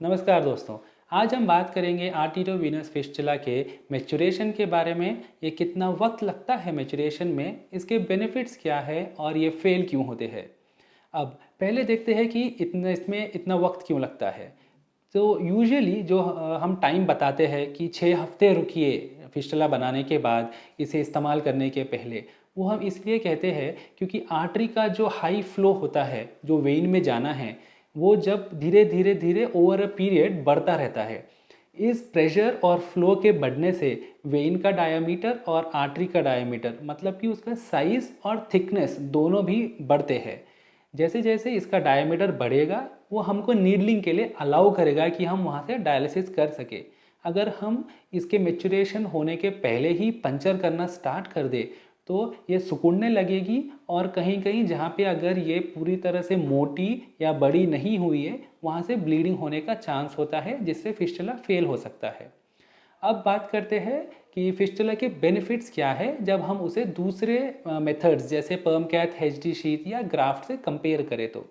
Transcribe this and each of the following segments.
नमस्कार दोस्तों। आज हम बात करेंगे आर्टेरियोवेनस फिस्टुला के मैच्योरेशन के बारे में। ये कितना वक्त लगता है मैच्योरेशन में, इसके बेनिफिट्स क्या है और ये फेल क्यों होते हैं। अब पहले देखते हैं कि इसमें इतना वक्त क्यों लगता है। तो यूजुअली जो हम टाइम बताते हैं कि 6 हफ्ते रुकिए फिस्टुला बनाने के बाद इसे इस्तेमाल करने के पहले, वो हम इसलिए कहते हैं क्योंकि आर्टरी का जो हाई फ्लो होता है, जो वेन में जाना है, वो जब धीरे धीरे धीरे ओवर अ पीरियड बढ़ता रहता है। इस प्रेशर और फ्लो के बढ़ने से वेन का डायामीटर और आर्टरी का डायामीटर, मतलब कि उसका साइज और थिकनेस दोनों भी बढ़ते हैं। जैसे जैसे इसका डायमीटर बढ़ेगा, वो हमको नीडलिंग के लिए अलाउ करेगा कि हम वहाँ से डायलिसिस कर सके। अगर हम इसके मेचुरेशन होने के पहले ही पंचर करना स्टार्ट कर दे तो ये सिकुड़ने लगेगी, और कहीं कहीं जहाँ पे अगर ये पूरी तरह से मोटी या बड़ी नहीं हुई है, वहाँ से ब्लीडिंग होने का चांस होता है, जिससे फिस्टुला फेल हो सकता है। अब बात करते हैं कि फिस्टुला के बेनिफिट्स क्या है जब हम उसे दूसरे मेथड्स जैसे पर्म कैथ, एचडी शीथ या ग्राफ्ट से कंपेयर करें। तो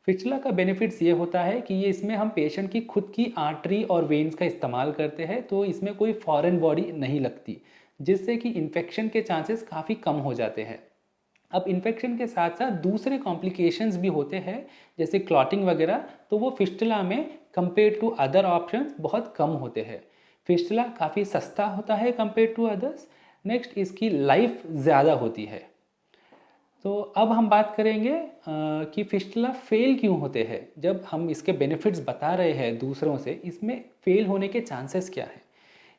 फिस्टुला का बेनिफिट्स ये होता है कि ये इसमें हम पेशेंट की खुद की आर्टरी और वेन्स का इस्तेमाल करते हैं, तो इसमें कोई फॉरेन बॉडी नहीं लगती, जिससे कि इन्फेक्शन के चांसेस काफ़ी कम हो जाते हैं। अब इन्फेक्शन के साथ साथ दूसरे कॉम्प्लिकेशंस भी होते हैं, जैसे क्लॉटिंग वगैरह, तो वो फिस्टुला में कंपेयर टू अदर ऑप्शंस बहुत कम होते हैं। फिस्टुला काफ़ी सस्ता होता है कंपेयर टू अदर्स। नेक्स्ट, इसकी लाइफ ज़्यादा होती है। तो अब हम बात करेंगे कि फिस्टुला फेल क्यों होते हैं। जब हम इसके बेनिफिट्स बता रहे हैं दूसरों से, इसमें फेल होने के चांसेस क्या है।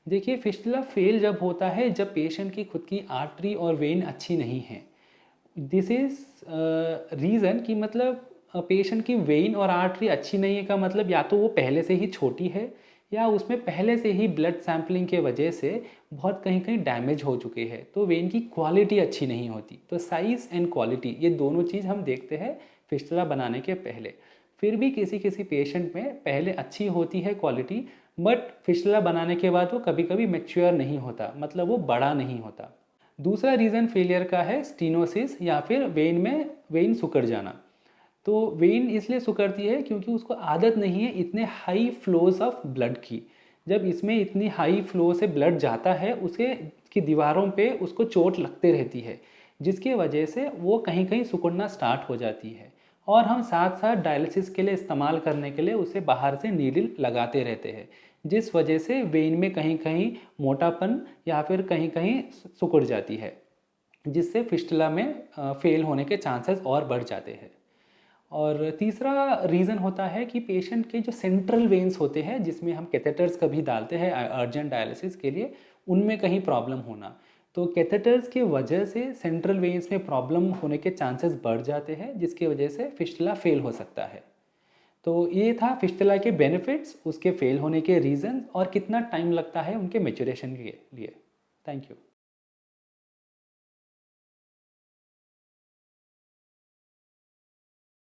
देखिए, फिस्टुला फेल जब होता है जब पेशेंट की खुद की आर्टरी और वेन अच्छी नहीं है। दिस इज़ रीज़न कि मतलब पेशेंट की वेन और आर्टरी अच्छी नहीं है का मतलब या तो वो पहले से ही छोटी है, या उसमें पहले से ही ब्लड सैंपलिंग के वजह से बहुत कहीं कहीं डैमेज हो चुके हैं, तो वेन की क्वालिटी अच्छी नहीं होती। तो साइज़ एंड क्वालिटी, ये दोनों चीज़ हम देखते हैं फिस्टुला बनाने के पहले। फिर भी किसी किसी पेशेंट में पहले अच्छी होती है क्वालिटी, बट फिस्टुला बनाने के बाद वो कभी कभी मैच्योर नहीं होता, मतलब वो बड़ा नहीं होता। दूसरा रीज़न फेलियर का है स्टीनोसिस, या फिर वेन सिकुड़ जाना। तो वेन इसलिए सिकुड़ती है क्योंकि उसको आदत नहीं है इतने हाई फ्लोज ऑफ ब्लड की। जब इसमें इतनी हाई फ्लो से ब्लड जाता है, उसके की दीवारों पे उसको चोट लगते रहती है, जिसकी वजह से वो कहीं कहीं सिकुड़ना स्टार्ट हो जाती है। और हम साथ साथ डायलिसिस के लिए इस्तेमाल करने के लिए उसे बाहर से नीडल लगाते रहते हैं, जिस वजह से वेन में कहीं कहीं मोटापन या फिर कहीं कहीं सिकुड़ जाती है, जिससे फिस्टुला में फेल होने के चांसेस और बढ़ जाते हैं। और तीसरा रीज़न होता है कि पेशेंट के जो सेंट्रल वेन्स होते हैं, जिसमें हम कैथेटर्स कभी डालते हैं अर्जेंट डायलिसिस के लिए, उनमें कहीं प्रॉब्लम होना। तो कैथेटर्स की वजह से सेंट्रल वेन्स में प्रॉब्लम होने के चांसेस बढ़ जाते हैं, जिसकी वजह से फिस्टुला फेल हो सकता है। तो ये था फिस्टुला के बेनिफिट्स, उसके फेल होने के रीज़न और कितना टाइम लगता है उनके मेच्योरेशन के लिए। Thank you.